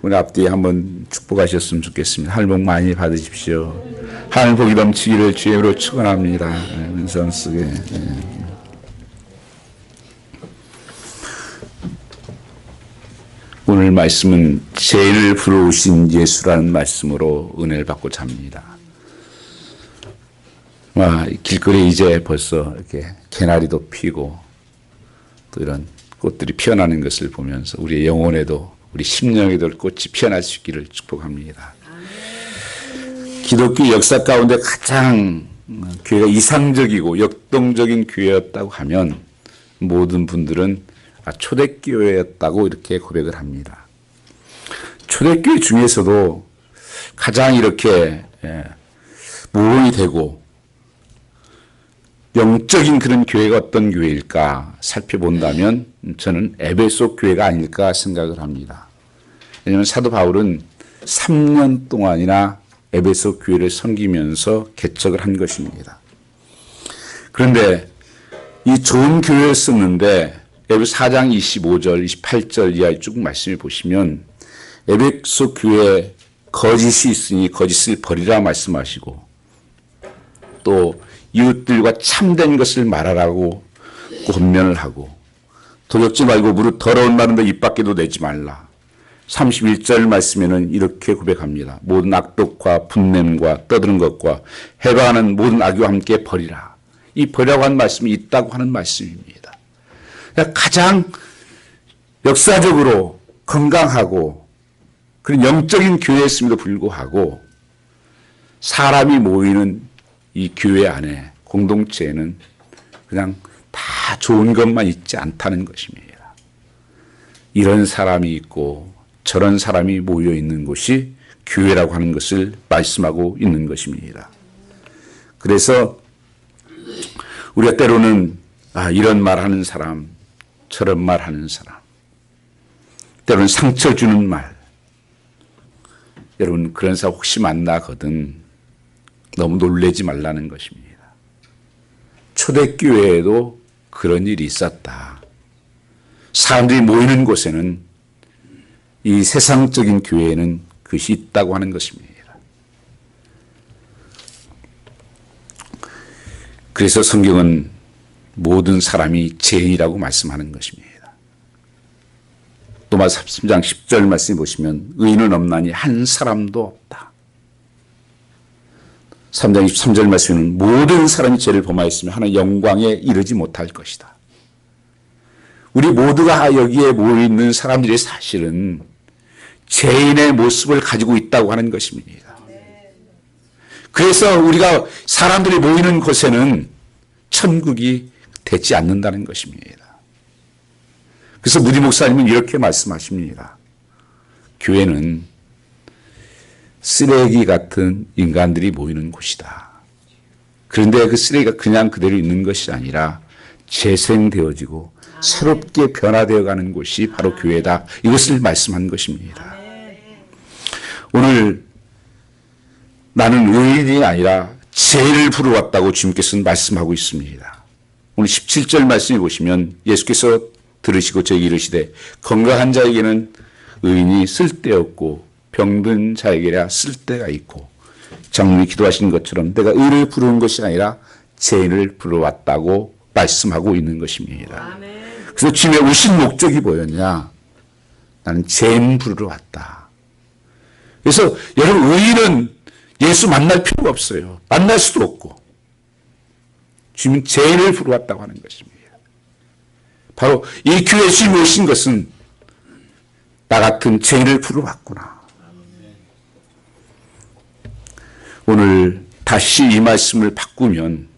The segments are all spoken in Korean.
우리 앞뒤에 한번 축복하셨으면 좋겠습니다. 하늘 복 많이 받으십시오. 하늘 복이 넘치기를 주의로 축원합니다. 은선 쓰게. 오늘 말씀은 죄를 부르신 예수라는 말씀으로 은혜를 받고자 합니다. 길거리에 이제 벌써 이렇게 개나리도 피고 또 이런 꽃들이 피어나는 것을 보면서 우리의 영혼에도 우리 심령에도 꽃이 피어날 수 있기를 축복합니다. 기독교 역사 가운데 가장 교회가 이상적이고 역동적인 교회였다고 하면 모든 분들은 초대교회였다고 이렇게 고백을 합니다. 초대교회 중에서도 가장 이렇게 모범이 되고 영적인 그런 교회가 어떤 교회일까 살펴본다면 저는 에베소 교회가 아닐까 생각을 합니다. 왜냐하면 사도 바울은 3년 동안이나 에베소 교회를 섬기면서 개척을 한 것입니다. 그런데 이 좋은 교회를 썼는데 에베소 4장 25절, 28절 이하에 쭉 말씀을 보시면 에베소 교회에 거짓이 있으니 거짓을 버리라 말씀하시고 또 이웃들과 참된 것을 말하라고 권면을 하고 도적지 말고 무릇 더러운 말은 너 입 밖에도 내지 말라. 31절 말씀에는 이렇게 고백합니다. 모든 악독과 분냄과 떠드는 것과 해방하는 모든 악의와 함께 버리라. 이 버리라고 하는 말씀이 있다고 하는 말씀입니다. 가장 역사적으로 건강하고 그런 영적인 교회였음에도 불구하고 사람이 모이는 이 교회 안에 공동체에는 그냥 다 좋은 것만 있지 않다는 것입니다. 이런 사람이 있고 저런 사람이 모여 있는 곳이 교회라고 하는 것을 말씀하고 있는 것입니다. 그래서 우리가 때로는 이런 말 하는 사람, 저런 말 하는 사람, 때로는 상처 주는 말, 여러분 그런 사람 혹시 만나거든 너무 놀라지 말라는 것입니다. 초대교회에도 그런 일이 있었다. 사람들이 모이는 곳에는 이 세상적인 교회에는 그것이 있다고 하는 것입니다. 그래서 성경은 모든 사람이 죄인이라고 말씀하는 것입니다. 로마서 3장 10절 말씀 보시면 의인은 없나니 한 사람도 없다. 3장 23절 말씀에는 모든 사람이 죄를 범하였으며 하나님의 영광에 이르지 못할 것이다. 우리 모두가 여기에 모여있는 사람들이 사실은 죄인의 모습을 가지고 있다고 하는 것입니다. 그래서 우리가 사람들이 모이는 곳에는 천국이 되지 않는다는 것입니다. 그래서 무디 목사님은 이렇게 말씀하십니다. 교회는 쓰레기 같은 인간들이 모이는 곳이다. 그런데 그 쓰레기가 그냥 그대로 있는 것이 아니라 재생되어지고 새롭게 변화되어 가는 곳이 바로 교회다. 이것을 말씀한 것입니다. 오늘 나는 의인이 아니라 죄를 부르왔다고 주님께서는 말씀하고 있습니다. 오늘 17절 말씀해 보시면 예수께서 들으시고 저에게 이르시되 건강한 자에게는 의인이 쓸데없고 병든 자에게라 쓸데가 있고 장로님이 기도하신 것처럼 내가 의를 부르는 것이 아니라 죄인을 부르왔다고 말씀하고 있는 것입니다. 그래서 주님의 오신 목적이 뭐였냐? 나는 죄인 부르러 왔다. 그래서 여러분 의인은 예수 만날 필요가 없어요. 만날 수도 없고 주님은 죄인을 부르왔다고 하는 것입니다. 바로 이 교회에 주님이 오신 것은 나 같은 죄인을 부르왔구나. 오늘 다시 이 말씀을 바꾸면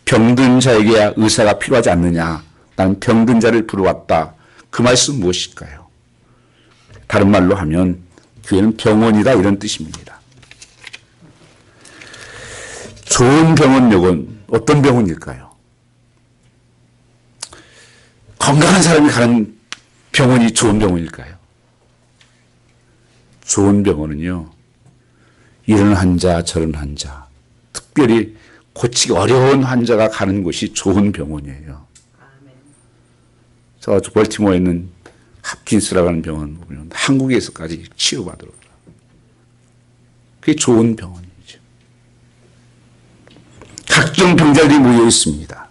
병든 자에게 의사가 필요하지 않느냐. 나는 병든 자를 부르왔다. 그 말씀은 무엇일까요? 다른 말로 하면 교회는 병원이다 이런 뜻입니다. 좋은 병원력은 어떤 병원일까요? 건강한 사람이 가는 병원이 좋은 병원일까요? 좋은 병원은요. 이런 환자 저런 환자 특별히 고치기 어려운 환자가 가는 곳이 좋은 병원이에요. 저 벌티모어에 있는 홉킨스라고 하는 병원 보면 한국에서까지 치료받으러 그게 좋은 병원이죠. 각종 병자들이 모여 있습니다.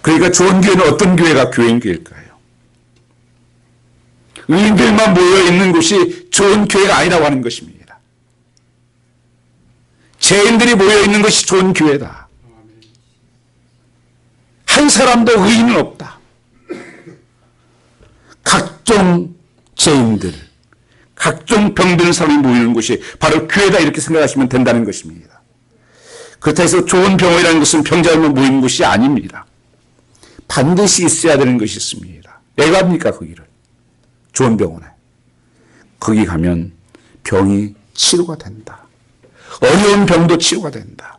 그러니까 좋은 교회는 어떤 교회가 교회인 교회일까요? 의인들만 모여 있는 곳이 좋은 교회가 아니라고 하는 것입니다. 죄인들이 모여 있는 것이 좋은 교회다. 한 사람도 의인은 없다. 각종 죄인들, 각종 병드는 사람이 모이는 곳이 바로 교회다, 이렇게 생각하시면 된다는 것입니다. 그렇다 해서 좋은 병원이라는 것은 병자들만 모이는 곳이 아닙니다. 반드시 있어야 되는 것이 있습니다. 왜 갑니까, 거기를? 좋은 병원에. 거기 가면 병이 치료가 된다. 어려운 병도 치료가 된다.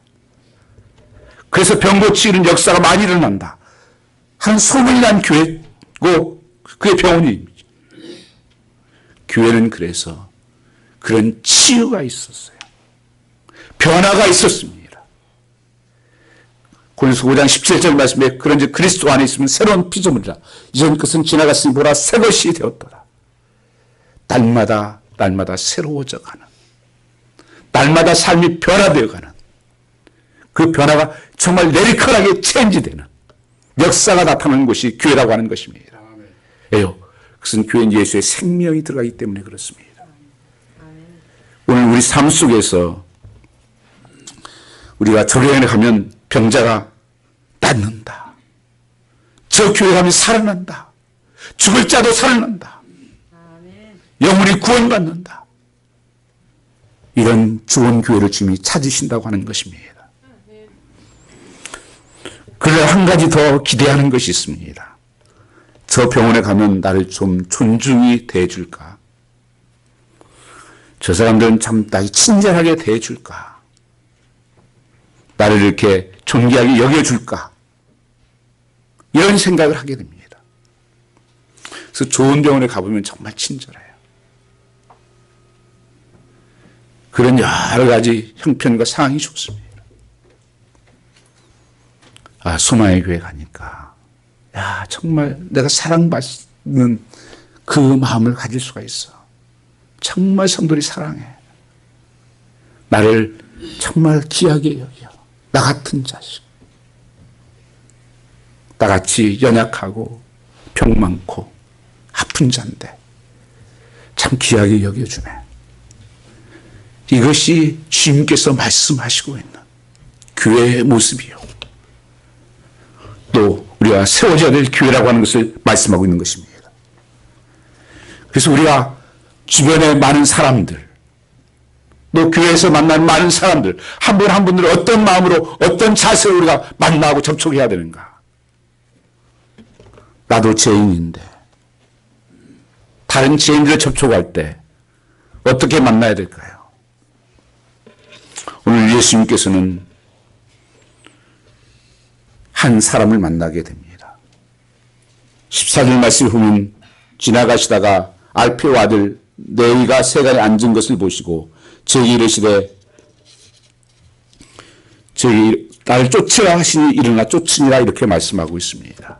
그래서 병 고치는 역사가 많이 일어난다 하는 소문이 난 교회고, 그게 병원입니다. 교회는 그래서 그런 치유가 있었어요. 변화가 있었습니다. 고린도서 5장 17절 말씀에 그런즉 그리스도 안에 있으면 새로운 피조물이라 이전 것은 지나갔으니 보라 새 것이 되었더라. 날마다 새로워져가는, 날마다 삶이 변화되어가는, 그 변화가 정말 레디컬하게 체인지되는 역사가 나타나는 것이 교회라고 하는 것입니다. 왜요? 그것은 교회는 예수의 생명이 들어가기 때문에 그렇습니다. 오늘 우리 삶 속에서 우리가 저교회에 가면 병자가 낫는다. 저 교회 가면 살아난다. 죽을 자도 살아난다. 영혼이 구원받는다. 이런 좋은 교회를 주님이 찾으신다고 하는 것입니다. 그러나 한 가지 더 기대하는 것이 있습니다. 저 병원에 가면 나를 좀 존중히 대해줄까? 저 사람들은 참 나를 친절하게 대해줄까? 나를 이렇게 존귀하게 여겨줄까? 이런 생각을 하게 됩니다. 그래서 좋은 병원에 가보면 정말 친절해요. 그런 여러 가지 형편과 상황이 좋습니다. 소망의 교회 가니까 정말 내가 사랑받는 그 마음을 가질 수가 있어. 정말 성도들이 사랑해. 나를 정말 귀하게 여겨. 나 같은 자식. 나같이 연약하고 병 많고 아픈 자인데 참 귀하게 여겨주네. 이것이 주님께서 말씀하시고 있는 교회의 모습이요. 또 우리가 세워져야 될 교회라고 하는 것을 말씀하고 있는 것입니다. 그래서 우리가 주변에 많은 사람들, 또 교회에서 만나는 많은 사람들, 한 분 한 분들 어떤 마음으로, 어떤 자세로 우리가 만나고 접촉해야 되는가? 나도 죄인인데 다른 죄인들을 접촉할 때 어떻게 만나야 될까요? 오늘 예수님께서는 한 사람을 만나게 됩니다. 14절 말씀을 보면 지나가시다가 알페오 아들 네이가 세간에 앉은 것을 보시고 저에게 이르시되 저기 나를 쫓으라 하시니 일어나 쫓으니라 이렇게 말씀하고 있습니다.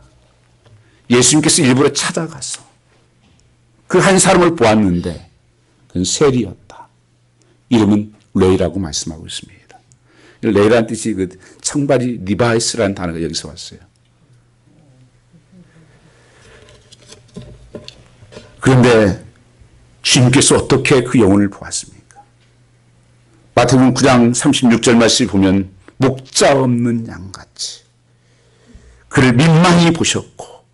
예수님께서 일부러 찾아가서 그 한 사람을 보았는데 그건 세리였다. 이름은 레이라고 말씀하고 있습니다. 레이라는 뜻이 그 청바지 리바이스라는 단어가 여기서 왔어요. 그런데 주님께서 어떻게 그 영혼을 보았습니까? 마태복음 9장 36절 말씀을 보면 목자 없는 양같이 그를 민망히 보셨고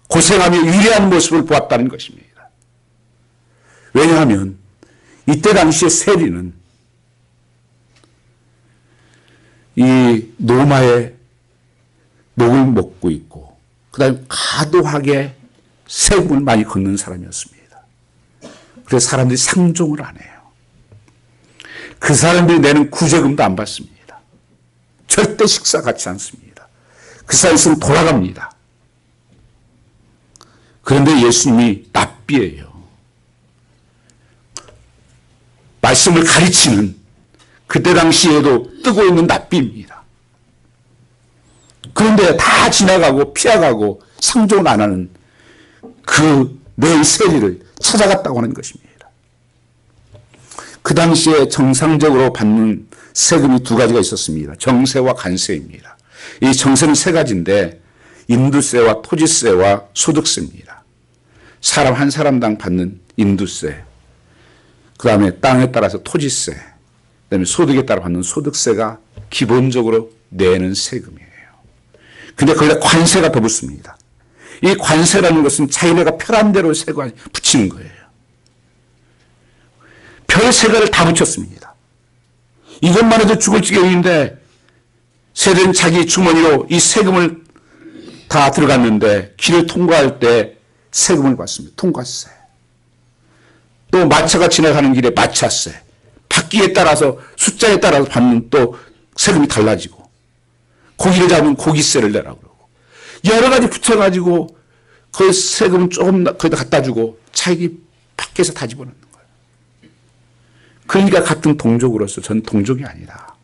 고생하며 유리한 모습을 보았다는 것입니다. 왜냐하면 이때 당시에 세리는 이 노마의 녹을 먹고 있고 그 다음에 과도하게 세금을 많이 걷는 사람이었습니다. 그래서 사람들이 상종을 안 해요. 그 사람들이 내는 구제금도 안 받습니다. 절대 식사 같지 않습니다. 그 사람은 돌아갑니다. 그런데 예수님이 랍비예요. 말씀을 가르치는 그때 당시에도 뜨고 있는 랍비입니다. 그런데 다 지나가고 피해가고 상종을 안 하는 그 내 세리를 찾아갔다고 하는 것입니다. 그 당시에 정상적으로 받는 세금이 두 가지가 있었습니다. 정세와 관세입니다. 이 정세는 세 가지인데 인두세와 토지세와 소득세입니다. 사람 한 사람당 받는 인두세, 그 다음에 땅에 따라서 토지세, 그 다음에 소득에 따라 받는 소득세가 기본적으로 내는 세금이에요. 근데 거기다 관세가 더 붙습니다. 이 관세라는 것은 자기네가 편한 대로 세가 붙이는 거예요. 별 세가를 다 붙였습니다. 이것만 해도 죽을 지경인데 세대는 자기 주머니로 이 세금을 다 들어갔는데 길을 통과할 때 세금을 받습니다. 통과세. 또 마차가 지나가는 길에 마차세. 바퀴에 따라서 숫자에 따라서 받는 또 세금이 달라지고 고기를 잡으면 고기세를 내라고 그러고 여러 가지 붙여가지고 그 세금 조금 거기다 갖다 주고 자기 밖에서 다 집어넣는 거예요. 그러니까 같은 동족으로서 전 동족이 아니다.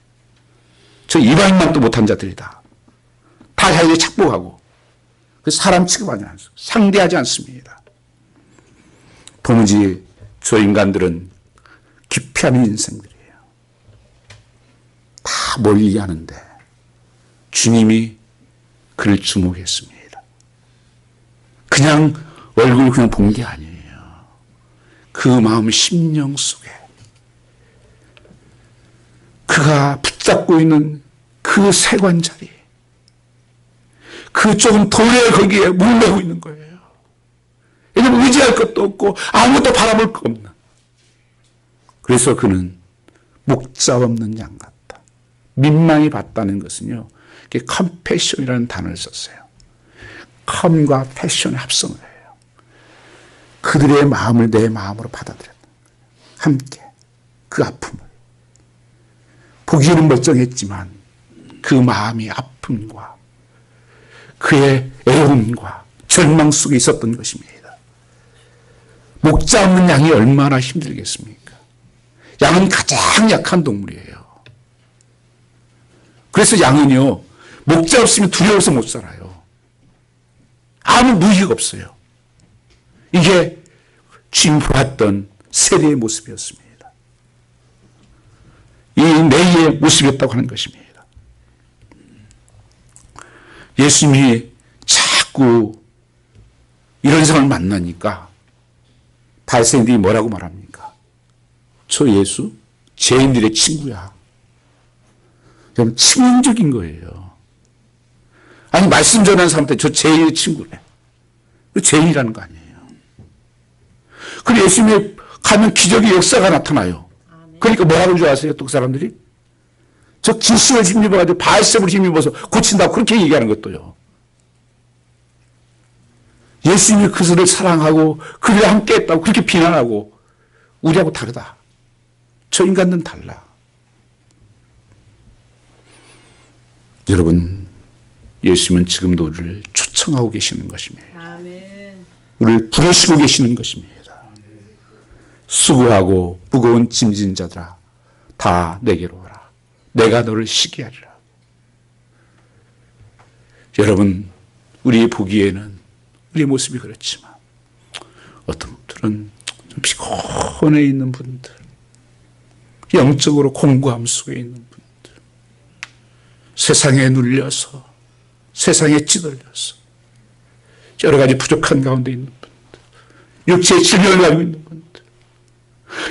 저 이방인만 또 못한 자들이다. 다 자기들이 착복하고 사람 취급하지 않습니다. 상대하지 않습니다. 도무지 저 인간들은 기피하는 인생들이에요. 다 멀리 하는데 주님이 그를 주목했습니다. 그냥 얼굴 그냥 본 게 아니에요. 그 마음 심령 속에 그가 붙잡고 있는 그 세관자리, 그 조금 돌에 거기에 물매고 있는 거예요. 왜냐하면 의지할 것도 없고 아무것도 바라볼 거 없는. 그래서 그는 목자 없는 양 같다. 민망히 봤다는 것은요, 컴패션이라는 단어를 썼어요. 컴과 패션의 합성을 해요. 그들의 마음을 내 마음으로 받아들였다. 함께 그 아픔을. 보기에는 멀쩡했지만 그 마음이 아픔과 그의 애움과 절망 속에 있었던 것입니다. 목자 없는 양이 얼마나 힘들겠습니까? 양은 가장 약한 동물이에요. 그래서 양은요, 목자 없으면 두려워서 못 살아요. 아무 무기가 없어요. 이게 주님 보았던 세대의 모습이었습니다. 이 내의 모습이었다고 하는 것입니다. 예수님이 자꾸 이런 사람을 만나니까 바리새인들이 뭐라고 말합니까? 저 예수 죄인들의 친구야. 그럼 치명적인 거예요. 아니 말씀 전하는 사람한테 저 죄인의 친구래. 그 죄인이라는 거 아니에요. 그리고 예수님이 가면 기적의 역사가 나타나요. 그러니까 뭐라고 줄 아세요? 또 그 사람들이? 저 기술을 힘입어가지고 바알seb을 힘입어서 고친다고 그렇게 얘기하는 것도요. 예수님이 그들을 사랑하고 그들과 함께 했다고 그렇게 비난하고 우리하고 다르다. 저 인간들은 달라. 여러분, 예수님은 지금도 우리를 초청하고 계시는 것입니다. 아멘. 우리를 부르시고 계시는 것입니다. 수고하고 무거운 짐진 자들아 다 내게로 오라. 내가 너를 쉬게 하리라. 여러분, 우리 보기에는 우리의 모습이 그렇지만 어떤 분들은 좀 피곤해 있는 분들, 영적으로 공고함 속에 있는 분들, 세상에 눌려서 세상에 찌들려서 여러 가지 부족한 가운데 있는 분들, 육체의 질병을 가지고 있는 분들,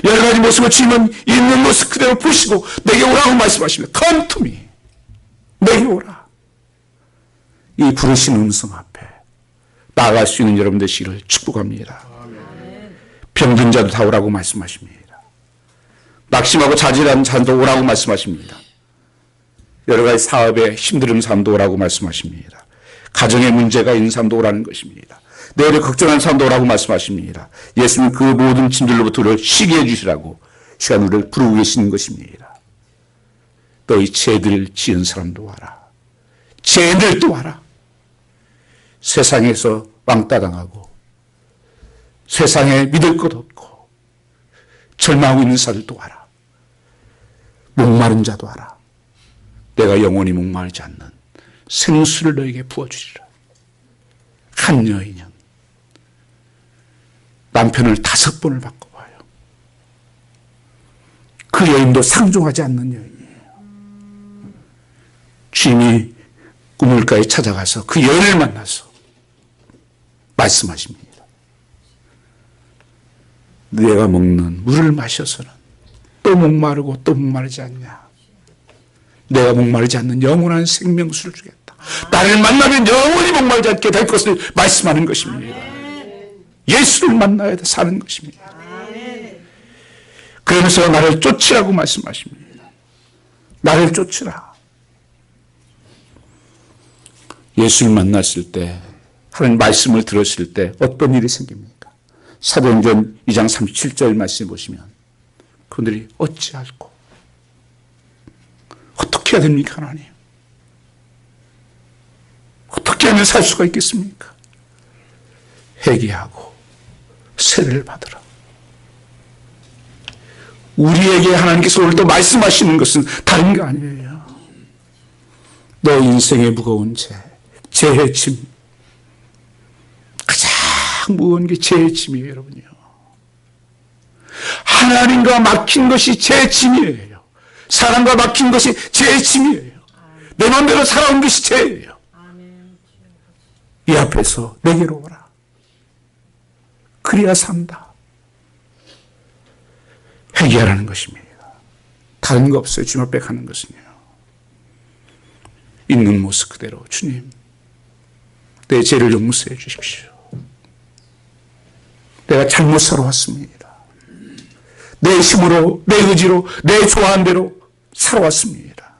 여러 가지 모습을 주님은 있는 모습 그대로 보시고 내게 오라고 말씀하십니다. Come to me. 내게 오라. 이 부르신 음성 앞에 나아갈 수 있는 여러분 되시기를 축복합니다. 병든 자도 다 오라고 말씀하십니다. 낙심하고 자질한 자도 오라고 말씀하십니다. 여러 가지 사업에 힘든 사람도 오라고 말씀하십니다. 가정에 문제가 있는 사람도 오라는 것입니다. 내일을 걱정하는 사람도 오라고 말씀하십니다. 예수님 그 모든 짐들로부터 우리를 쉬게 해주시라고 시간 우리를 부르고 계시는 것입니다. 너희 죄들 지은 사람도 와라. 죄인들도 와라. 세상에서 왕따당하고 세상에 믿을 것 없고 절망하고 있는 자들도 와라. 목마른 자도 와라. 내가 영원히 목마르지 않는 생수를 너에게 부어주리라. 한 여인은 남편을 5번을 바꿔봐요. 그 여인도 상종하지 않는 여인이에요. 주님이 우물가에 찾아가서 그 여인을 만나서 말씀하십니다. 내가 먹는 물을 마셔서는 또 목마르고 또 목마르지 않냐. 내가 목마르지 않는 영원한 생명수를 주겠다. 나를 만나면 영원히 목마르지 않게 될 것을 말씀하는 것입니다. 예수를 만나야 사는 것입니다. 그러면서 나를 쫓으라고 말씀하십니다. 나를 쫓으라. 예수를 만났을 때, 하나님 말씀을 들었을 때 어떤 일이 생깁니까? 사도행전 2장 37절 말씀 보시면 그분들이 어찌할꼬? 어떻게 해야 됩니까, 하나님? 어떻게 하면 살 수가 있겠습니까? 회개하고 세례를 받으라. 우리에게 하나님께서 오늘 또 말씀하시는 것은 다른 게 아니에요. 너 인생의 무거운 죄의 짐. 가장 무거운 게 죄의 짐이에요, 여러분요. 하나님과 막힌 것이 죄의 짐이에요. 사람과 막힌 것이 죄의 짐이에요. 내 마음대로 살아온 것이 죄예요. 이 앞에서 내게로 오라. 그래야 산다. 회개하라는 것입니다. 다른 거 없어요. 주님 앞에 가는 것은요. 있는 모습 그대로 주님, 내 죄를 용서해 주십시오. 내가 잘못 살아왔습니다. 내 힘으로, 내 의지로, 내 좋아한 대로 살아왔습니다.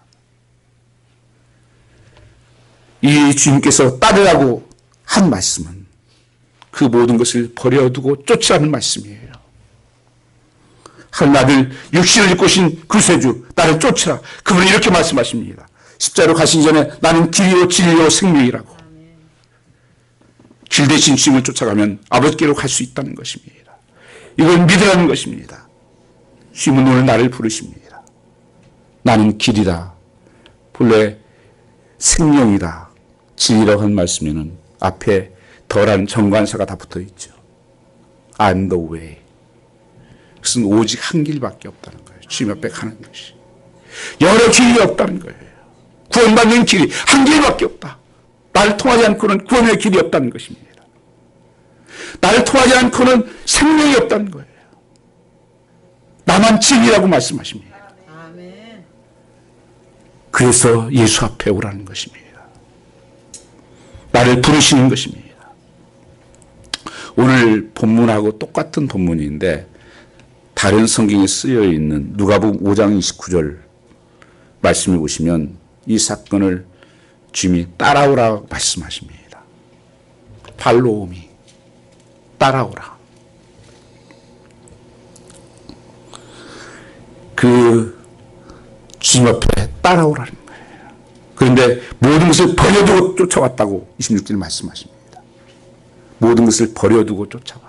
이 주님께서 따르라고 한 말씀은 그 모든 것을 버려두고 쫓으라는 말씀이에요. 하나님 아들 육신을 입고 오신 구세주 나를 쫓으라. 그분은 이렇게 말씀하십니다. 십자가로 가신 전에 나는 길이요 진리요 생명이라고. 길 대신 주님을 쫓아가면 아버지께로 갈 수 있다는 것입니다. 이걸 믿으라는 것입니다. 주님은 오늘 나를 부르십니다. 나는 길이다. 본래 생명이다. 진리라고 한 말씀에는 앞에 더라는 정관사가 다 붙어 있죠. I'm the way. 그것은 오직 한 길밖에 없다는 거예요. 주님 앞에 가는 것이. 여러 길이 없다는 거예요. 구원받는 길이 한 길밖에 없다. 나를 통하지 않고는 구원의 길이 없다는 것입니다. 나를 통하지 않고는 생명이 없다는 거예요. 나만 진리라고 말씀하십니다. 그래서 예수 앞에 오라는 것입니다. 나를 부르시는 것입니다. 오늘 본문하고 똑같은 본문인데 다른 성경에 쓰여 있는 누가복음 5장 29절 말씀을 보시면 이 사건을 주님이 따라오라고 말씀하십니다. 발로오미 따라오라. 그 주님 앞에 따라오라는 거예요. 그런데 모든 것을 버려두고 쫓아왔다고 26절 말씀하십니다. 모든 것을 버려두고 쫓아왔다.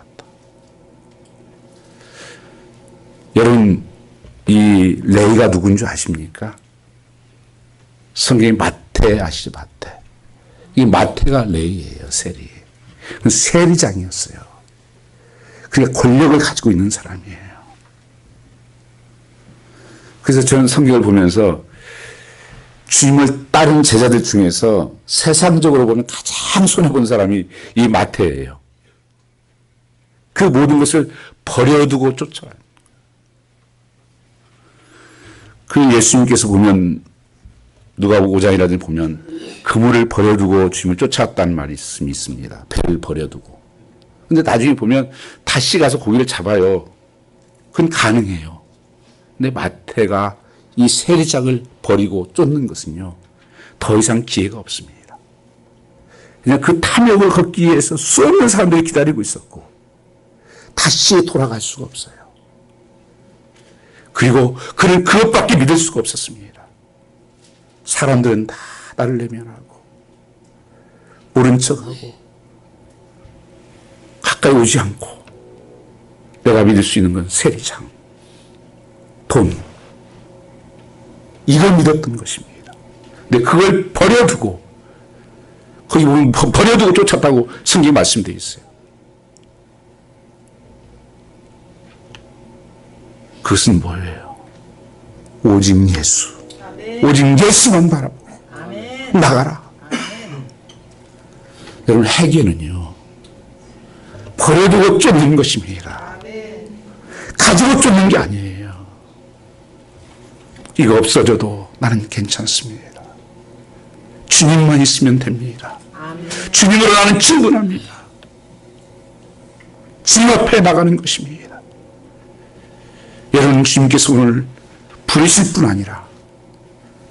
여러분, 이 레위가 누군 줄 아십니까? 성경이 마태 아시죠? 마태. 이 마태가 레위예요. 세리. 세리장이었어요. 그게 권력을 가지고 있는 사람이에요. 그래서 저는 성경을 보면서 주님을 따른 제자들 중에서 세상적으로 보면 가장 손해본 사람이 이 마태예요. 그 모든 것을 버려두고 쫓아와요. 그 예수님께서 보면 누가복음 5장이라든지 보면 그물을 버려두고 주님을 쫓아왔다는 말씀이 있습니다. 배를 버려두고. 근데 나중에 보면 다시 가서 고기를 잡아요. 그건 가능해요. 근데 마태가 이 세리장을 버리고 쫓는 것은요, 더 이상 기회가 없습니다. 그냥 그 탐욕을 걷기 위해서 수없는 사람들이 기다리고 있었고, 다시 돌아갈 수가 없어요. 그리고 그는 그것밖에 믿을 수가 없었습니다. 사람들은 다 나를 내면하고, 모른 척하고, 가까이 오지 않고, 내가 믿을 수 있는 건 세리장, 돈, 이걸 믿었던 것입니다. 근데 그걸 버려두고, 거기 보면 버려두고 쫓았다고 성경이 말씀되어 있어요. 그것은 뭐예요? 오직 예수. 아멘. 오직 예수만 바라보고 아멘. 나가라. 아멘. 여러분, 회개는요, 버려두고 쫓는 것입니다. 아멘. 가지고 쫓는 게 아니에요. 이거 없어져도 나는 괜찮습니다. 주님만 있으면 됩니다. 아멘. 주님으로 나는 충분합니다. 주님 앞에 나가는 것입니다. 여러분, 주님께서 오늘 부르실 뿐 아니라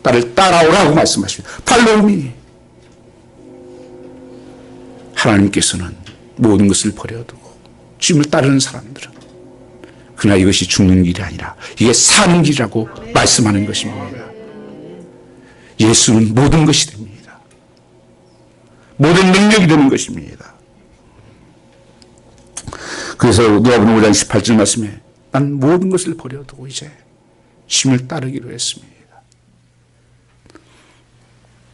나를 따라오라고 말씀하십니다. 팔로우미. 하나님께서는 모든 것을 버려두고 주님을 따르는 사람들은 그러나 이것이 죽는 길이 아니라 이게 사는 길이라고 말씀하는 것입니다. 예수는 모든 것이 됩니다. 모든 능력이 되는 것입니다. 그래서 누가복음 5장 18절 말씀에 난 모든 것을 버려두고 이제 주님을 따르기로 했습니다.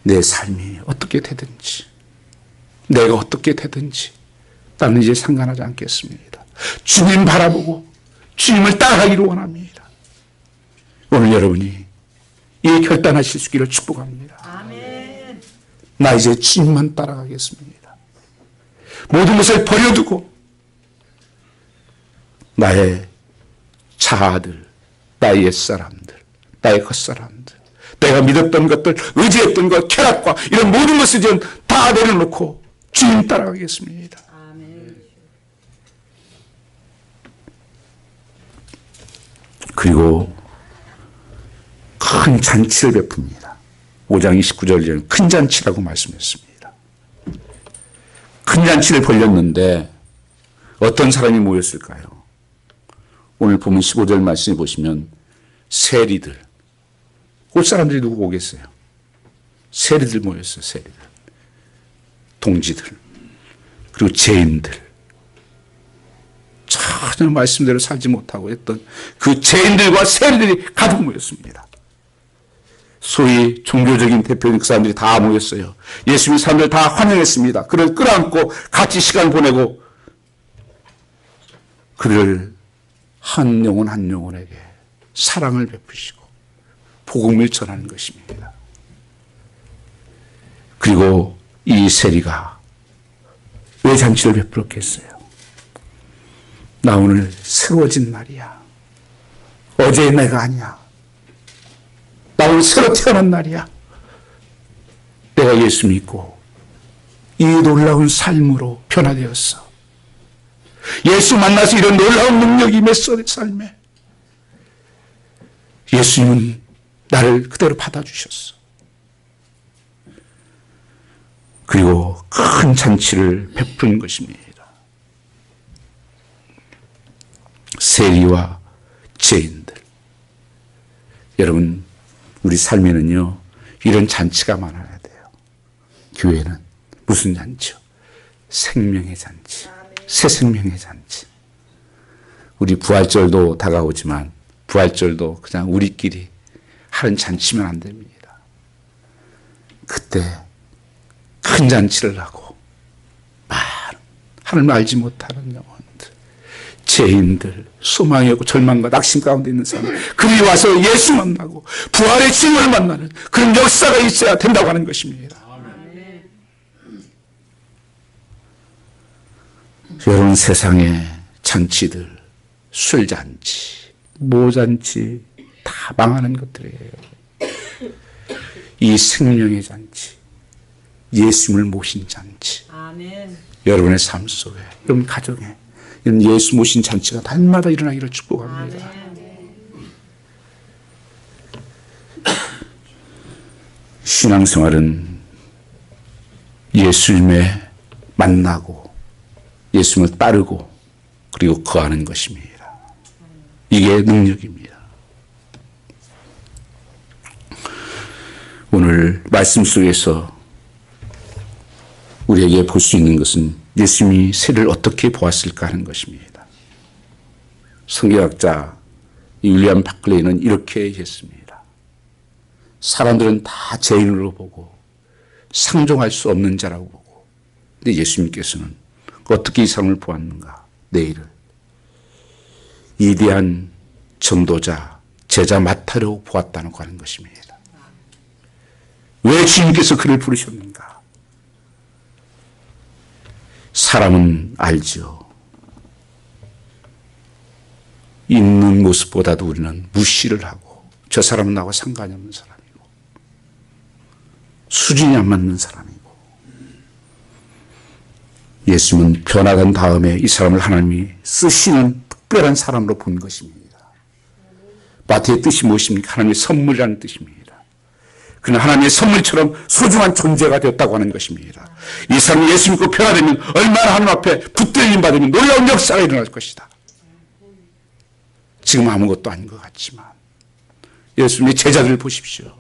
내 삶이 어떻게 되든지 내가 어떻게 되든지 나는 이제 상관하지 않겠습니다. 주님 바라보고 주님을 따라가기를 원합니다. 오늘 여러분이 이 결단하실 수 있기를 축복합니다. 아멘. 나 이제 주님만 따라가겠습니다. 모든 것을 버려두고 나의 자아들, 나의 옛사람들, 나의 겉사람들, 내가 믿었던 것들, 의지했던 것, 쾌락과 이런 모든 것을 이제 다 내려놓고 주님 따라가겠습니다. 아멘. 그리고 큰 잔치를 베풉니다. 5장 29절에 큰 잔치라고 말씀했습니다. 큰 잔치를 벌였는데 어떤 사람이 모였을까요? 오늘 보면 15절 말씀에 보시면 세리들, 올 사람들이 누구 오겠어요? 세리들 모였어요. 세리들, 동지들, 그리고 죄인들, 전혀 말씀대로 살지 못하고 했던 그 죄인들과 세리들이 가득 모였습니다. 소위 종교적인 대표적인 그 사람들이 다 모였어요. 예수님 사람들 다 환영했습니다. 그를 끌어안고 같이 시간 보내고 그를 한 영혼 한 영혼에게 사랑을 베푸시고 복음을 전하는 것입니다. 그리고 이 세리가 왜 잔치를 베풀었겠어요? 나 오늘 새로워진 날이야. 어제의 내가 아니야. 나 오늘 새로 태어난 날이야. 내가 예수 믿고 이 놀라운 삶으로 변화되었어. 예수 만나서 이런 놀라운 능력이 임했어. 내 삶에. 예수님은 나를 그대로 받아주셨어. 그리고 큰 잔치를 베푸는 것입니다. 세리와 죄인들. 여러분, 우리 삶에는요, 이런 잔치가 많아야 돼요. 교회는 무슨 잔치요? 생명의 잔치. 새 생명의 잔치. 우리 부활절도 다가오지만 부활절도 그냥 우리끼리 하는 잔치면 안 됩니다. 그때 큰 잔치를 하고 많은 하나님 알지 못하는 영혼들, 죄인들, 소망이 없고 절망과 낙심 가운데 있는 사람들, 그리 와서 예수 만나고 부활의 주님을 만나는 그런 역사가 있어야 된다고 하는 것입니다. 여러분, 세상의 잔치들, 술잔치, 모잔치 다 망하는 것들이에요. 이 생명의 잔치, 예수님을 모신 잔치, 아멘. 여러분의 삶 속에, 여러분 가정에 이런 예수 모신 잔치가 날마다 일어나기를 축복합니다. 신앙생활은 예수님의 만나고 예수님을 따르고 그리고 거하는 것입니다. 이게 능력입니다. 오늘 말씀 속에서 우리에게 볼 수 있는 것은 예수님이 세를 어떻게 보았을까 하는 것입니다. 성경학자 윌리엄 바클레이는 이렇게 했습니다. 사람들은 다 죄인으로 보고 상종할 수 없는 자라고 보고, 근데 예수님께서는 어떻게 이 사람을 보았는가? 내일을 위대한 전도자, 제자 마타로 보았다고 하는 것입니다. 왜 주님께서 그를 부르셨는가? 사람은 알지요. 있는 모습보다도 우리는 무시를 하고 저 사람은 나와 상관이 없는 사람이고 수준이 안 맞는 사람이고 예수님은 변화된 다음에 이 사람을 하나님이 쓰시는 특별한 사람으로 본 것입니다. 마태의 뜻이 무엇입니까? 하나님의 선물이라는 뜻입니다. 그는 하나님의 선물처럼 소중한 존재가 되었다고 하는 것입니다. 이 사람이 예수 믿고 변화되면 얼마나 하나님 앞에 붙들림 받으면 놀라운 역사가 일어날 것이다. 지금 아무것도 아닌 것 같지만 예수님의 제자들을 보십시오.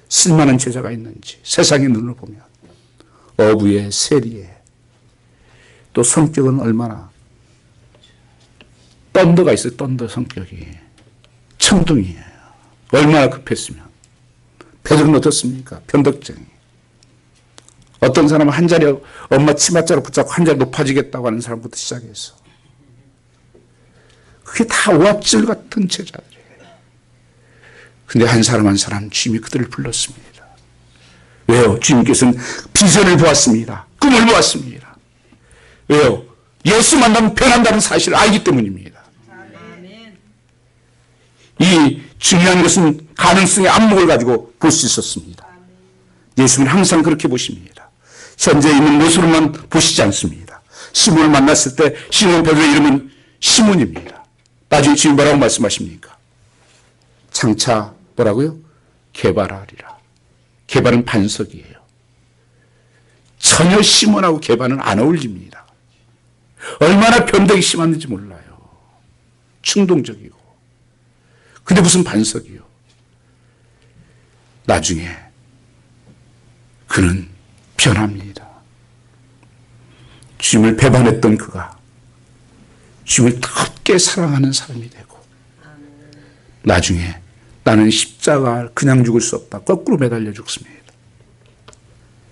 쓸만한 제자가 있는지 세상의 눈으로 보면 어부에 세리에 또 성격은 얼마나 떤더가 있어요. 떤더 성격이 청둥이에요. 얼마나 급했으면 베드로는 어떻습니까? 변덕쟁이. 어떤 사람은 한 자리 엄마 치맛자루 붙잡고 한 자리 높아지겠다고 하는 사람부터 시작해서 그게 다 오합질 같은 제자들이에요. 근데 한 사람 한 사람 주님이 그들을 불렀습니다. 왜요? 주님께서는 비전을 보았습니다. 꿈을 보았습니다. 왜요? 예수 만나면 변한다는 사실을 알기 때문입니다. 아멘. 이 중요한 것은 가능성의 안목을 가지고 볼 수 있었습니다. 예수님은 항상 그렇게 보십니다. 현재 있는 모습으로만 보시지 않습니다. 시몬을 만났을 때 시몬 베드로의 이름은 시몬입니다. 나중에 주님 뭐라고 말씀하십니까? 장차 뭐라고요? 개발하리라. 개발은 반석이에요. 전혀 시몬하고 개발은 안 어울립니다. 얼마나 변덕이 심했는지 몰라요. 충동적이고. 근데 무슨 반석이요? 나중에 그는 변합니다. 주님을 배반했던 그가 주님을 뜨겁게 사랑하는 사람이 되고 나중에 나는 십자가 그냥 죽을 수 없다. 거꾸로 매달려 죽습니다.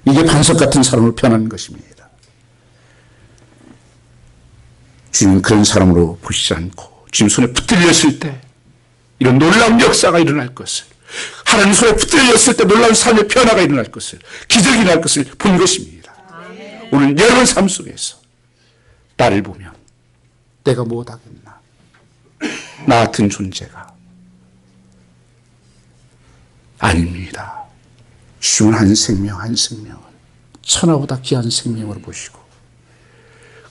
이게 반석 같은 사람으로 변하는 것입니다. 주님은 그런 사람으로 보시지 않고 주님 손에 붙들렸을 때 이런 놀라운 역사가 일어날 것을 하나님 손에 붙들렸을 때 놀라운 삶의 변화가 일어날 것을 기적이 일어날 것을 본 것입니다. 오늘 여러분 삶 속에서 나를 보면 내가 무엇하겠나 나 같은 존재가 아닙니다. 주님은 한 생명 한 생명을 천하보다 귀한 생명으로 보시고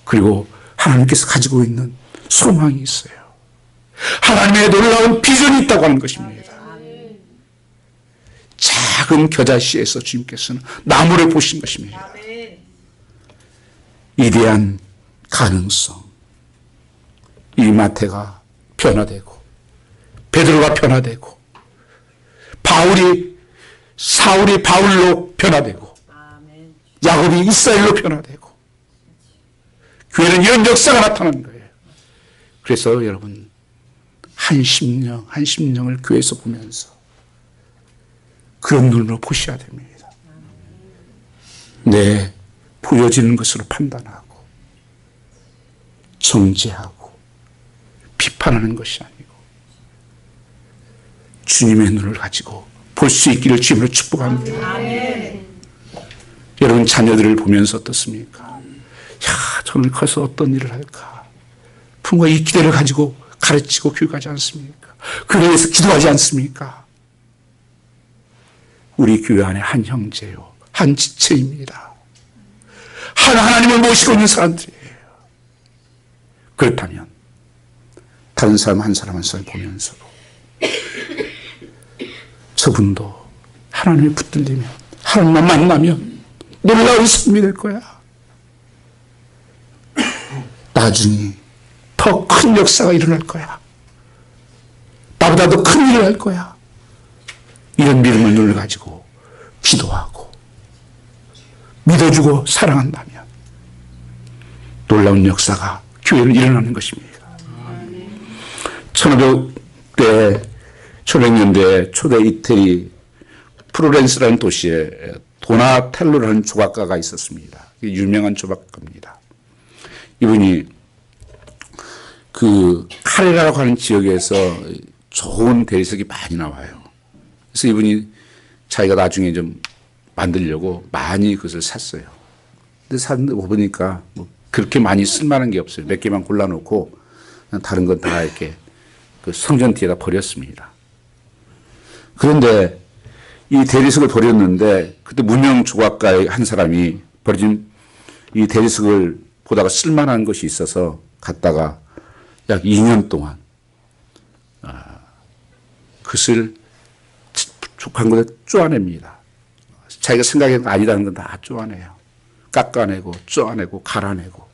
그리고 하나님께서 가지고 있는 소망이 있어요. 하나님의 놀라운 비전이 있다고 하는 것입니다. 작은 겨자씨에서 주님께서는 나무를 보신 것입니다. 이대한 가능성. 이 마태가 변화되고 베드로가 변화되고 사울이 바울로 변화되고 야곱이 이스라엘로 변화되고 교회는 이런 역사가 나타나는 거예요. 그래서 여러분 한 심령을 교회에서 보면서 그런 눈으로 보셔야 됩니다. 내 보여지는 것으로 판단하고 정죄하고 비판하는 것이 아니고 주님의 눈을 가지고 볼 수 있기를 주님으로 축복합니다. 여러분 자녀들을 보면서 어떻습니까? 야, 저는 커서 어떤 일을 할까? 부모가 이 기대를 가지고 가르치고 교육하지 않습니까? 그래 위해서 기도하지 않습니까? 우리 교회 안에 한 형제요, 한 지체입니다. 하나님을 모시고 있는 사람들이에요. 그렇다면 다른 사람 한 사람 한 사람 보면서도 저분도 하나님을 붙들리면 하나님만 만나면 놀라운 삶이 될 거야. 나중에 더 큰 역사가 일어날 거야. 나보다 더 큰 일을 할 거야. 이런 믿음을 눈을 가지고 기도하고 믿어주고 사랑한다면 놀라운 역사가 교회로 일어나는 것입니다. 1500년대 초대 이태리 프로렌스라는 도시에 도나텔로라는 조각가가 있었습니다. 유명한 조각가입니다. 이분이 그 카레라고 하는 지역에서 좋은 대리석이 많이 나와요. 그래서 이분이 자기가 나중에 좀 만들려고 많이 그것을 샀어요. 근데 샀는데 보니까 뭐 그렇게 많이 쓸만한 게 없어요. 몇 개만 골라놓고 다른 건 다 이렇게 그 성전 뒤에다 버렸습니다. 그런데 이 대리석을 버렸는데 그때 무명 조각가의 한 사람이 버려진 이 대리석을 보다가 쓸만한 것이 있어서 갖다가 약 2년 동안 그것을 족한 것을 쪼아냅니다. 자기가 생각해도 아니라는 건 다 쪼아내요. 깎아내고 쪼아내고 갈아내고.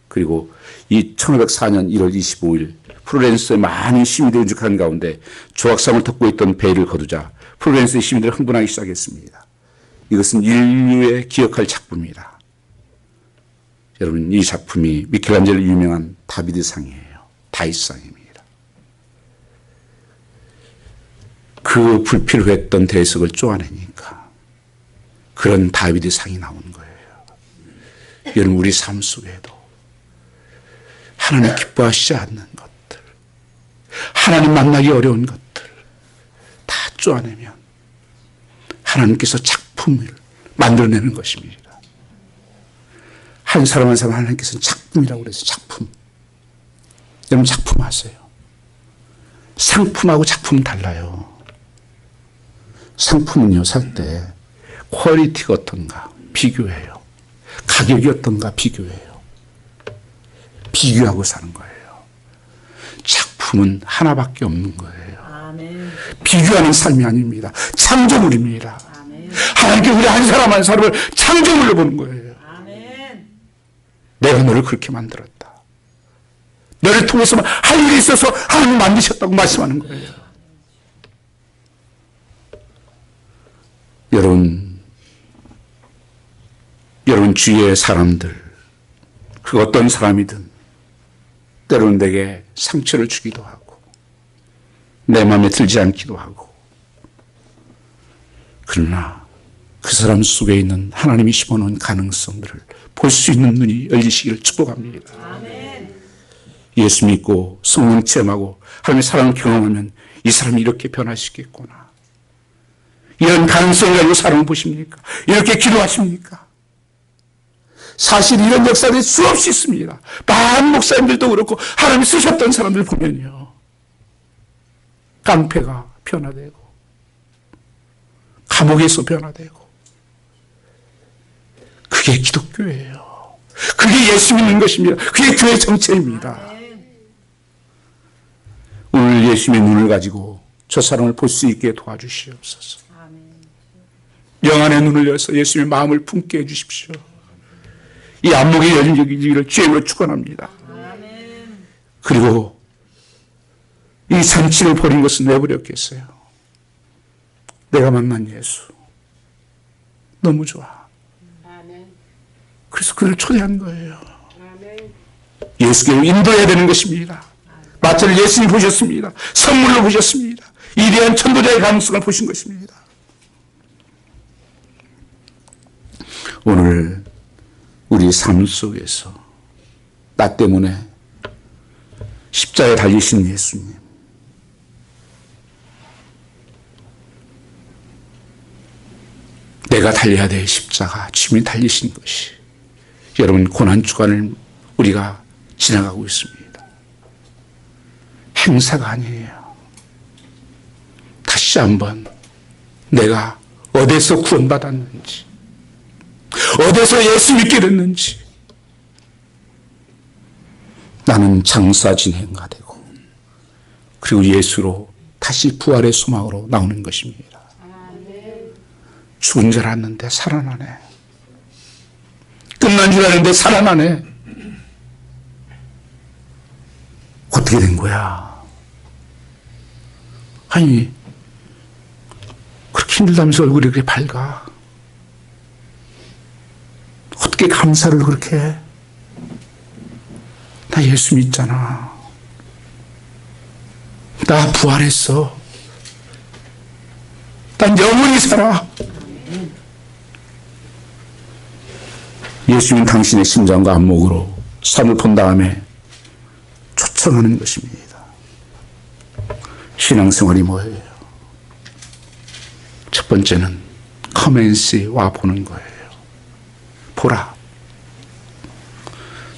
그리고 이 1504년 1월 25일 플로렌스의 많은 시민들이 운죽하는 가운데 조각상을 덮고 있던 베일을 거두자 플로렌스의 시민들이 흥분하기 시작했습니다. 이것은 인류의 기억할 작품이다. 여러분, 이 작품이 미켈란젤로 유명한 다비드상이에요. 다윗상입니다. 그 불필요했던 대석을 쪼아내니까 그런 다윗의 상이 나온 거예요. 여러분, 우리 삶 속에도 하나님 기뻐하시지 않는 것들, 하나님 만나기 어려운 것들 다 쪼아내면 하나님께서 작품을 만들어내는 것입니다. 한 사람 한 사람 하나님께서는 작품이라고 그래서 작품. 여러분, 작품 아세요? 상품하고 작품은 달라요. 상품은요, 살 때 퀄리티가 어떤가 비교해요. 가격이 어떤가 비교해요. 비교하고 사는 거예요. 작품은 하나밖에 없는 거예요. 아멘. 비교하는 삶이 아닙니다. 창조물입니다. 아멘. 하나님께 우리 한 사람 한 사람을 창조물로 보는 거예요. 아멘. 내가 너를 그렇게 만들었다. 너를 통해서 할 일이 있어서 하나님 만드셨다고 말씀하는 거예요. 여러분 주위의 사람들, 그 어떤 사람이든 때로는 내게 상처를 주기도 하고 내 마음에 들지 않기도 하고, 그러나 그 사람 속에 있는 하나님이 심어놓은 가능성들을 볼 수 있는 눈이 열리시기를 축복합니다. 아멘. 예수 믿고 성령 체험하고 하나님의 사랑을 경험하면 이 사람이 이렇게 변할 수 있겠구나. 이런 가능성을 가지고 사람을 보십니까? 이렇게 기도하십니까? 사실 이런 역사들이 수없이 있습니다. 많은 목사님들도 그렇고 하나님이 쓰셨던 사람들 보면요, 깡패가 변화되고 감옥에서 변화되고, 그게 기독교예요. 그게 예수 믿는 것입니다. 그게 교회 정체입니다. 오늘 예수님의 눈을 가지고 저 사람을 볼 수 있게 도와주시옵소서. 영안의 눈을 열어서 예수님의 마음을 품게 해주십시오. 이 안목이 열리기를 주님으로 축원합니다. 그리고 이 잔치를 벌인 것은 왜 버렸겠어요? 내가 만난 예수 너무 좋아. 그래서 그를 초대한 거예요. 예수께로 인도해야 되는 것입니다. 마찬가지로 예수님이 보셨습니다. 선물로 보셨습니다. 이대한 천도자의 가능성을 보신 것입니다. 오늘 우리 삶 속에서 나 때문에 십자가에 달리신 예수님, 내가 달려야 될 십자가, 주님이 달리신 것이 여러분 고난주간을 우리가 지나가고 있습니다. 행사가 아니에요. 다시 한번 내가 어디서 구원받았는지, 어디서 예수 믿게 됐는지, 나는 장사 진행가 되고 그리고 예수로 다시 부활의 소망으로 나오는 것입니다. 죽은 줄 알았는데 살아나네. 끝난 줄 알았는데 살아나네. 어떻게 된 거야? 아니, 그렇게 힘들다면서 얼굴이 그렇게 밝아? 어떻게 감사를 그렇게 해? 나 예수 믿잖아. 나 부활했어. 난 영원히 살아. 예수님 당신의 심장과 안목으로 삶을 본 다음에 성하는 것입니다. 신앙생활이 뭐예요? 첫 번째는 커맨스에 와 보는 거예요. 보라.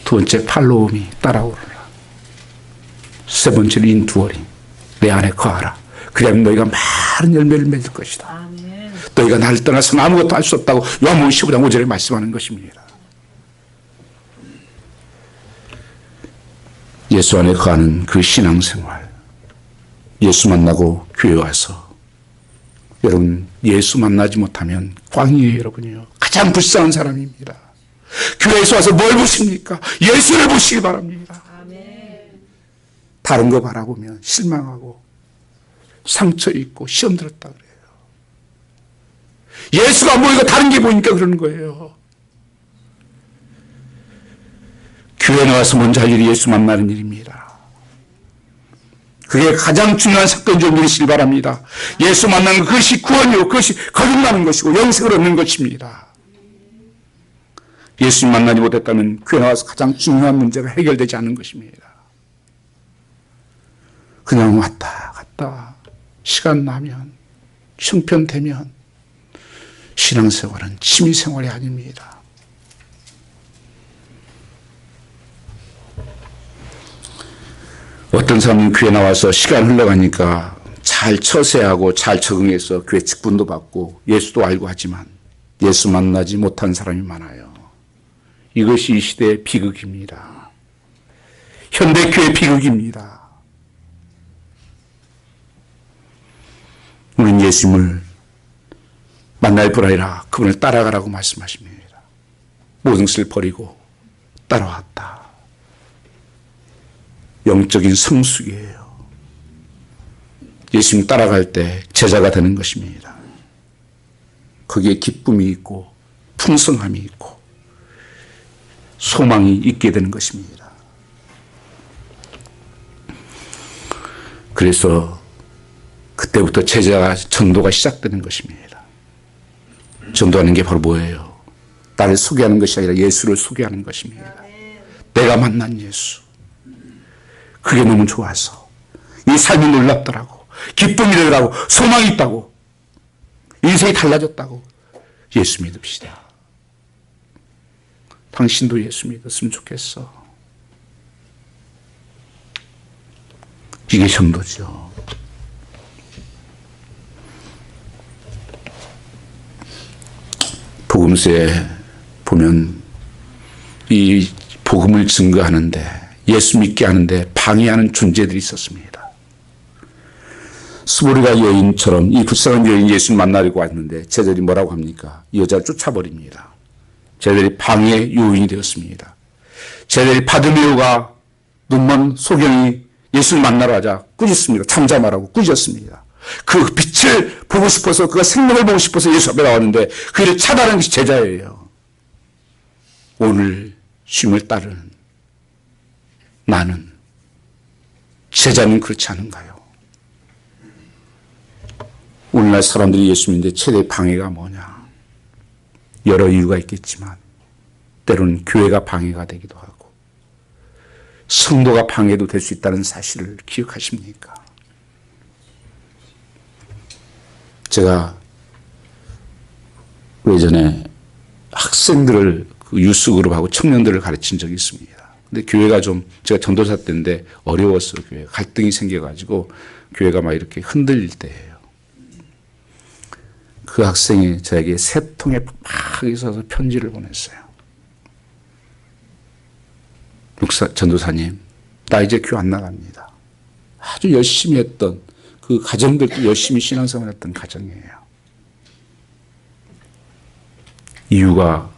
두 번째 팔로우미, 따라오라. 세 번째는 인두어링, 내 안에 거하라. 그러면 너희가 많은 열매를 맺을 것이다. 아멘. 너희가 나를 떠나서는 아무것도 할 수 없다고 요한복음 15장 5절에 말씀하는 것입니다. 예수 안에 거하는 그 신앙생활, 예수 만나고 교회 와서 여러분 예수 만나지 못하면 광이에요. 여러분이요. 가장 불쌍한 사람입니다. 교회에서 와서 뭘 보십니까? 예수를 보시기 바랍니다. 아멘. 다른 거 바라보면 실망하고 상처 있고 시험 들었다 그래요. 예수가 안 보이고 다른 게 보이니까 그러는 거예요. 교회 나와서 먼저 할 일이 예수 만나는 일입니다. 그게 가장 중요한 사건인 줄 믿으시기 바랍니다. 예수 만나는 그것이 구원이고 그것이 거듭나는 것이고 영생을 얻는 것입니다. 예수님 만나지 못했다면 교회 나와서 가장 중요한 문제가 해결되지 않는 것입니다. 그냥 왔다 갔다 시간 나면 형편되면 신앙생활은 취미생활이 아닙니다. 어떤 사람은 교회 나와서 시간 흘러가니까 잘 처세하고 잘 적응해서 교회 직분도 받고 예수도 알고 하지만 예수 만나지 못한 사람이 많아요. 이것이 이 시대의 비극입니다. 현대교회 비극입니다. 우리는 예수님을 만날 뿐 아니라 그분을 따라가라고 말씀하십니다. 모든 것을 버리고 따라왔다. 영적인 성숙이에요. 예수님 따라갈 때 제자가 되는 것입니다. 거기에 기쁨이 있고 풍성함이 있고 소망이 있게 되는 것입니다. 그래서 그때부터 제자 전도가 시작되는 것입니다. 전도하는 게 바로 뭐예요? 나를 소개하는 것이 아니라 예수를 소개하는 것입니다. 내가 만난 예수. 그게 너무 좋아서 이 삶이 놀랍더라고. 기쁨이 되더라고. 소망이 있다고. 인생이 달라졌다고. 예수 믿읍시다. 당신도 예수 믿었으면 좋겠어. 이게 전도죠. 복음서에 보면 이 복음을 증거하는데 예수 믿게 하는데 방해하는 존재들이 있었습니다. 스보리가 여인처럼 이 불쌍한 여인이 예수를 만나려고 왔는데 제자들이 뭐라고 합니까? 이 여자를 쫓아버립니다. 제자들이 방해 요인이 되었습니다. 제자들이 바드메오가 눈먼 소경이 예수를 만나러 가자 꾸짖습니다. 잠잠하라고 꾸짖었습니다. 그 빛을 보고 싶어서 그가 생명을 보고 싶어서 예수 앞에 나왔는데 그를 차단하는 것이 제자예요. 오늘 주님을 따르는 나는 제자는 그렇지 않은가요? 오늘날 사람들이 예수 믿는데 최대 방해가 뭐냐? 여러 이유가 있겠지만 때로는 교회가 방해가 되기도 하고 성도가 방해도 될 수 있다는 사실을 기억하십니까? 제가 예전에 학생들을 그 유스그룹하고 청년들을 가르친 적이 있습니다. 근데 교회가 좀 제가 전도사 때인데 어려웠어요. 교회가 갈등이 생겨가지고 교회가 막 이렇게 흔들릴 때예요. 그 학생이 저에게 세 통에 막 있어서 편지를 보냈어요. 전도사님, 나 이제 교회 안 나갑니다. 아주 열심히 했던 그 가정들도 열심히 신앙생활했던 가정이에요. 이유가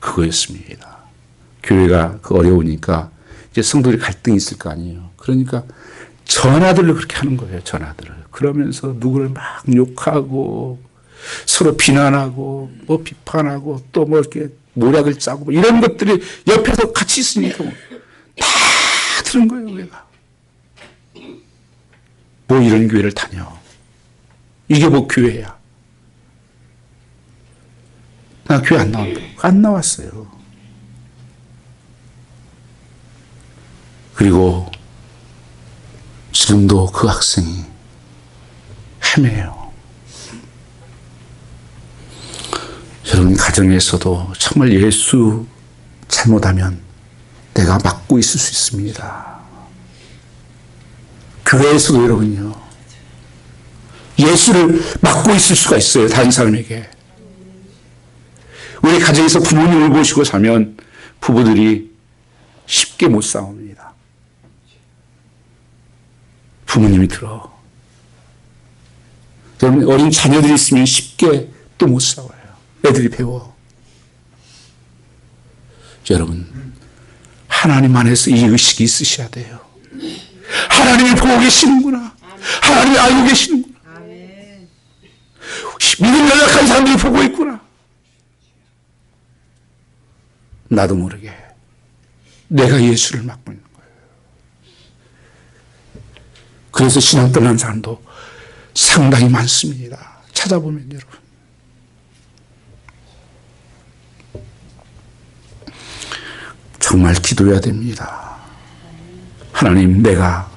그거였습니다. 교회가 어려우니까 이제 성도들이 갈등이 있을 거 아니에요. 그러니까 전하들을 그렇게 하는 거예요. 전하들을. 그러면서 누구를 막 욕하고 서로 비난하고 뭐 비판하고 또 뭐 이렇게 모략을 짜고 뭐 이런 것들이 옆에서 같이 있으니까 다 들은 거예요. 우리가. 뭐 이런 교회를 다녀. 이게 뭐 교회야. 나 교회 안 나온다. 안 나왔어요. 그리고 지금도 그 학생이 헤매요. 여러분 가정에서도 정말 예수 잘못하면 내가 막고 있을 수 있습니다. 교회에서도 여러분요, 예수를 막고 있을 수가 있어요. 다른 사람에게. 우리 가정에서 부모님을 모시고 살면 부부들이 쉽게 못 싸웁니다. 부모님이 들어. 여러분 어린 자녀들이 있으면 쉽게 또 못 싸워요. 애들이 배워. 여러분 하나님 안에서 이 의식이 있으셔야 돼요. 하나님이 보고 계시는구나. 하나님이 알고 계시는구나. 믿음 연약한 사람들이 보고 있구나. 나도 모르게 내가 예수를 막고 있는 거예요. 그래서 신앙 떠난 사람도 상당히 많습니다. 찾아보면 여러분. 정말 기도해야 됩니다. 하나님, 내가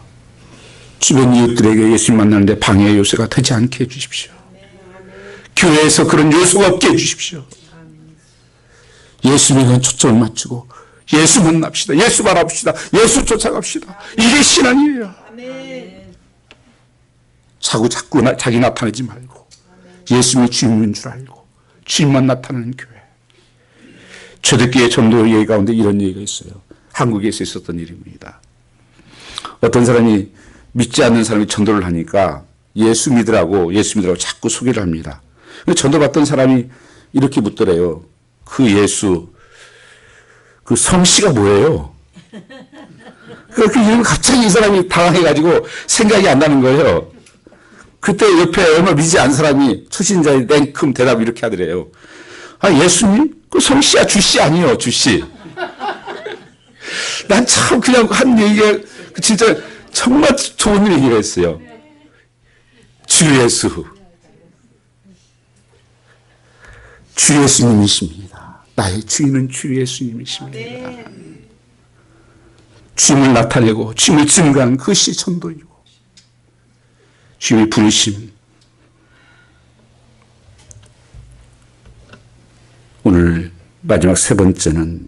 주변 이웃들에게 예수님 만나는데 방해 요소가 되지 않게 해주십시오. 교회에서 그런 요소가 없게 해주십시오. 예수님에 초점을 맞추고 예수 만납시다. 예수 바라봅시다. 예수 쫓아갑시다. 이게 신앙이에요. 자꾸 자기 나타내지 말고 예수님이 주님인 줄 알고 주님만 나타나는 교회. 초대교회 전도 얘기 가운데 이런 얘기가 있어요. 한국에서 있었던 일입니다. 어떤 사람이 믿지 않는 사람이 전도를 하니까 예수 믿으라고 자꾸 소개를 합니다. 전도 받던 사람이 이렇게 묻더래요. 그 예수, 그 성씨가 뭐예요? 그 이름을 갑자기 이 사람이 당황해가지고 생각이 안 나는 거예요. 그때 옆에 얼마 믿지 않은 사람이 초신자의 냉큼 대답 이렇게 하더래요. 아, 예수님? 그 성씨야, 주씨 아니요, 주씨. 난 참 그냥 한 얘기가 진짜 정말 좋은 얘기가 있어요. 주 예수. 주 예수님이십니다. 나의 주인은 주 예수님이십니다. 주님을 나타내고 주님을 증거하는 그것이 전도이고 주님의 부르심. 오늘 마지막 세 번째는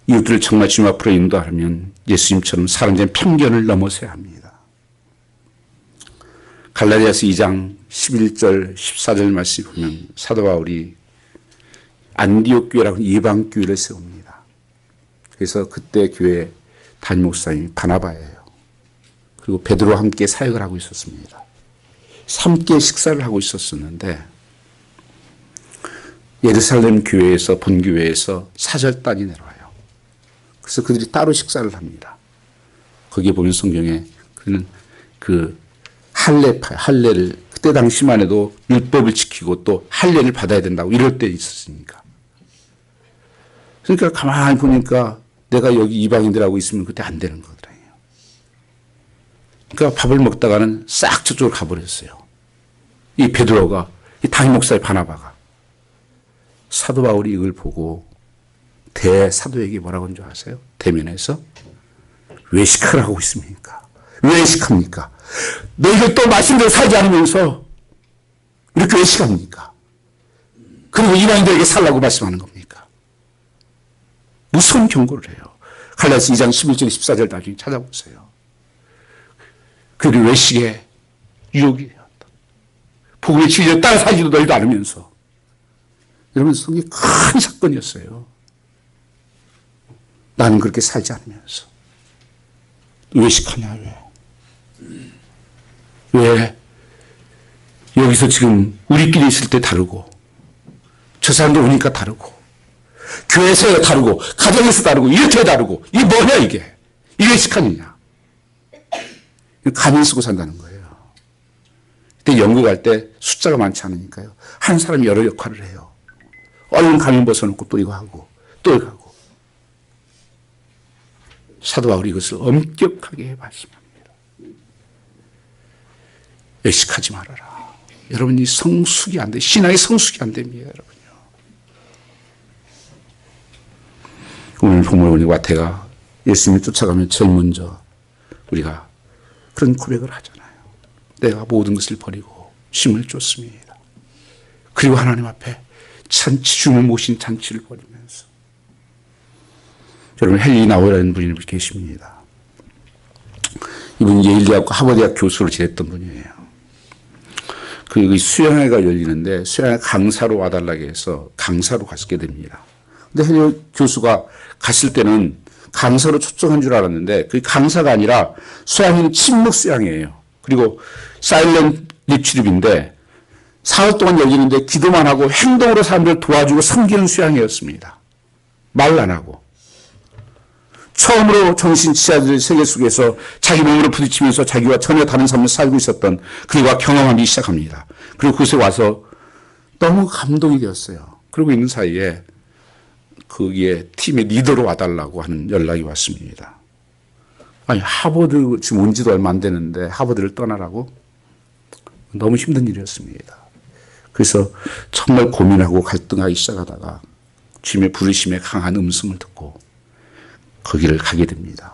이웃들을 정말 주님 앞으로 인도하려면 예수님처럼 사람들의 편견을 넘어서야 합니다. 갈라디아서 2장 11절 14절 말씀 보면 사도 바울이 안디옥 교회라고 이방 교회를 세웁니다. 그래서 그때 교회 담임 목사님이 바나바예요. 그리고 베드로와 함께 사역을 하고 있었습니다. 함께 식사를 하고 있었었는데 예루살렘 교회에서 본교회에서 사절단이 내려와요. 그래서 그들이 따로 식사를 합니다. 거기에 보면 성경에 그는 그 할례파요. 할례를 그때 당시만 해도 율법을 지키고 또 할례를 받아야 된다고 이럴 때 있었으니까. 그러니까 가만히 보니까 내가 여기 이방인들하고 있으면 그때 안 되는 거더라고요. 그러니까 밥을 먹다가는 싹 저쪽으로 가버렸어요. 이 베드로가, 이 담임 목사의 바나바가. 사도 바울이 이걸 보고 대사도에게 뭐라고 하는 줄 아세요? 대면에서 외식을 하고 있습니까? 왜 외식합니까? 너희들 또 말씀대로 살지 않으면서 이렇게 외식합니까? 그리고 이방인들에게 살라고 말씀하는 겁니까? 무서운 경고를 해요. 갈라디아서 2장 11절 14절 나중에 찾아보세요. 그들이 외식에 유혹이 되었다. 복음의 진리를 따라 살지도 너희도 않으면서. 여러분 성경이 큰 사건이었어요. 나는 그렇게 살지 않으면서. 외식하냐 왜? 왜? 여기서 지금 우리끼리 있을 때 다르고 저 사람들 오니까 다르고 교회에서 다르고 가정에서 다르고 이렇게 다르고 이게 뭐냐 이게? 이게 외식하느냐? 가면 쓰고 산다는 거예요. 그때 연구 갈 때 숫자가 많지 않으니까요. 한 사람이 여러 역할을 해요. 얼른 가면 벗어놓고 또 이거 하고 또 이거 하고. 사도 바울이 이것을 엄격하게 말씀합니다. 외식하지 말아라. 여러분이 성숙이 안 돼. 신앙의 성숙이 안 됩니다. 여러분요. 오늘 본문 보니 와태가 예수님을 쫓아가면 제일 먼저 우리가 그런 고백을 하잖아요. 내가 모든 것을 버리고 짐을 쫓습니다. 그리고 하나님 앞에 잔치, 주님을 모신 잔치를 벌이면서. 여러분, 헨리 나우라는 분이 계십니다. 이분 예일대학교 하버드대학 교수로 지냈던 분이에요. 그 수양회가 열리는데 수양회 강사로 와달라고 해서 강사로 갔게 됩니다. 근데 헨리 교수가 갔을 때는 강사로 초청한 줄 알았는데 그 강사가 아니라 수양회는 침묵 수양회예요. 그리고 사일런트 리트립인데 사흘 동안 열리는데 기도만 하고 행동으로 사람들을 도와주고 섬기는 수양회였습니다. 말 안 하고. 처음으로 정신치아들의 세계 속에서 자기 몸으로 부딪히면서 자기와 전혀 다른 삶을 살고 있었던 그가 경험하기 시작합니다. 그리고 그곳에 와서 너무 감동이 되었어요. 그러고 있는 사이에 거기에 팀의 리더로 와달라고 하는 연락이 왔습니다. 아니, 하버드 지금 온 지도 얼마 안 되는데 하버드를 떠나라고? 너무 힘든 일이었습니다. 그래서 정말 고민하고 갈등하기 시작하다가 주님의 부르심에 강한 음성을 듣고 거기를 가게 됩니다.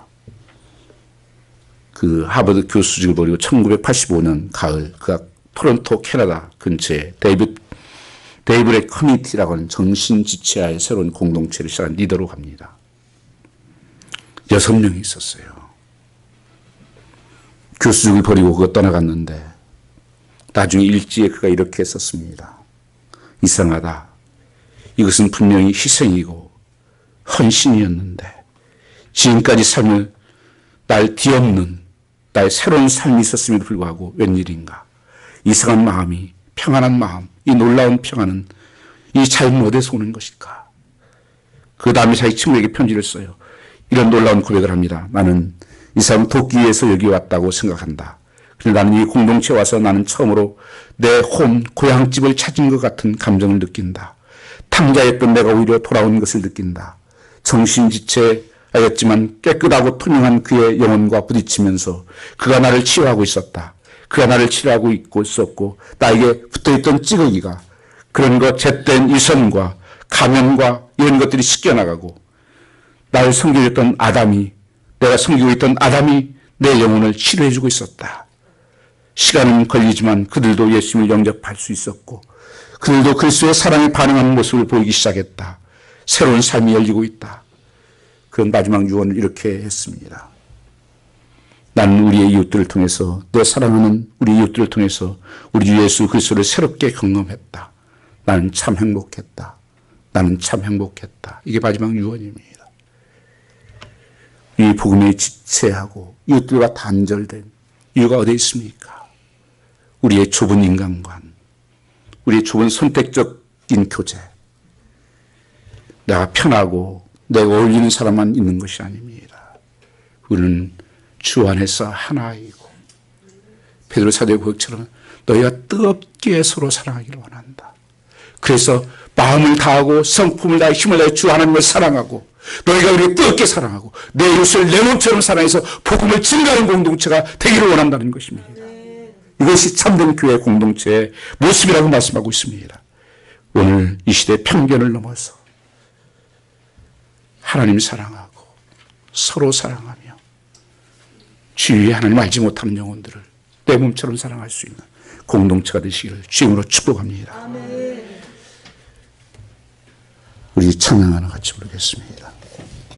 그 하버드 교수직을 버리고 1985년 가을 그가 토론토 캐나다 근처에 데이브렉 커뮤니티라고 하는 정신지체와의 새로운 공동체를 시작한 리더로 갑니다. 6명이 있었어요. 교수직을 버리고 그가 떠나갔는데 나중에 일지에 그가 이렇게 했었습니다. 이상하다. 이것은 분명히 희생이고 헌신이었는데 지금까지 삶을 날 뒤엎는 나의 새로운 삶이 있었음에도 불구하고 웬일인가. 이상한 마음이, 평안한 마음, 이 놀라운 평안은 이 삶은 어디서 오는 것일까. 그 다음에 자기 친구에게 편지를 써요. 이런 놀라운 고백을 합니다. 나는 이 사람 돕기 위해서 여기 왔다고 생각한다. 그런데 나는 이 공동체에 와서 나는 처음으로 내 고향집을 찾은 것 같은 감정을 느낀다. 탕자였던 내가 오히려 돌아온 것을 느낀다. 정신지체하였지만 깨끗하고 투명한 그의 영혼과 부딪히면서 그가 나를 치유하고 있었다. 그가 나를 치료하고 있었고 나에게 붙어있던 찌꺼기가 그런 것 잿된 유선과 가면과 이런 것들이 씻겨나가고 나를 섬기고 아담이 내가 섬기고 있던 아담이 내 영혼을 치료해주고 있었다. 시간은 걸리지만 그들도 예수님을 영접할 수 있었고 그들도 그리스도의 사랑에 반응하는 모습을 보이기 시작했다. 새로운 삶이 열리고 있다. 그런 마지막 유언을 이렇게 했습니다. 나는 우리의 이웃들을 통해서 내 사랑하는 우리 이웃들을 통해서 우리 주 예수 그리스도를 새롭게 경험했다. 나는 참 행복했다. 나는 참 행복했다. 이게 마지막 유언입니다. 이 복음에 지체하고 이웃들과 단절된 이유가 어디에 있습니까? 우리의 좁은 인간관, 우리의 좁은 선택적인 교제, 내가 편하고 내가 어울리는 사람만 있는 것이 아닙니다. 우리는 주 안에서 하나이고 베드로 사도의 고백처럼 너희가 뜨겁게 서로 사랑하기를 원한다. 그래서 마음을 다하고 성품을 다해 힘을 다해 주 하나님을 사랑하고 너희가 우리를 뜨겁게 사랑하고 내 이웃을 내 몸처럼 사랑해서 복음을 증가하는 공동체가 되기를 원한다는 것입니다. 이것이 참된 교회 공동체의 모습이라고 말씀하고 있습니다. 오늘 이 시대의 편견을 넘어서 하나님 사랑하고 서로 사랑하며 주위에 하나님 알지 못하는 영혼들을 내 몸처럼 사랑할 수 있는 공동체가 되시기를 주님으로 축복합니다. 아멘. 우리 찬양 하나 같이 부르겠습니다.